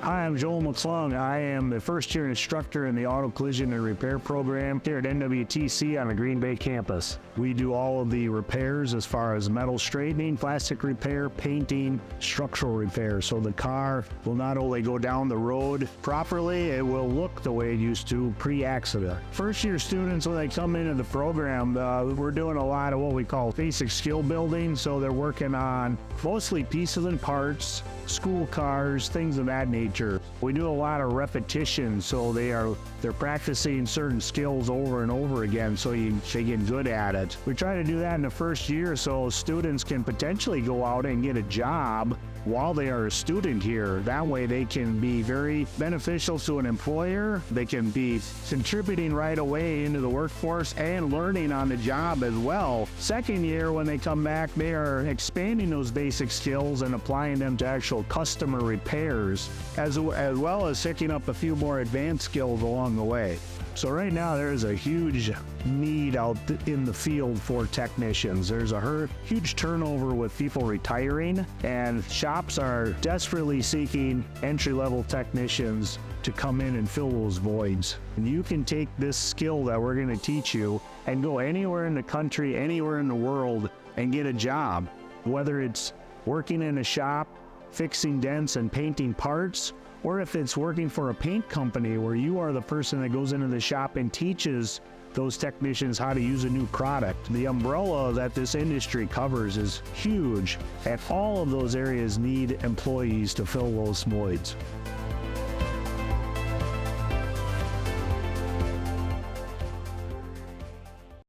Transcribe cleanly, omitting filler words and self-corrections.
Hi, I'm Joel McClung. I am the first-year instructor in the Auto Collision and Repair program here at NWTC on the Green Bay campus. We do all of the repairs as far as metal straightening, plastic repair, painting, structural repair. So the car will not only go down the road properly, it will look the way it used to pre-accident. First-year students, when they come into the program, we're doing a lot of what we call basic skill building. So they're working on mostly pieces and parts, school cars, things of that nature. We do a lot of repetition, so they're practicing certain skills over and over again, so they get good at it. We try to do that in the first year so students can potentially go out and get a job while they are a student here. That way they can be very beneficial to an employer. They can be contributing right away into the workforce and learning on the job as well. Second year, when they come back, they are expanding those basic skills and applying them to actual customer repairs, as well as picking up a few more advanced skills along the way. So right now there is a huge need out in the field for technicians. There's a huge turnover with people retiring, and shops are desperately seeking entry-level technicians to come in and fill those voids. And you can take this skill that we're going to teach you and go anywhere in the country, anywhere in the world, and get a job. Whether it's working in a shop, fixing dents and painting parts, or if it's working for a paint company where you are the person that goes into the shop and teaches those technicians how to use a new product. The umbrella that this industry covers is huge, and all of those areas need employees to fill those voids.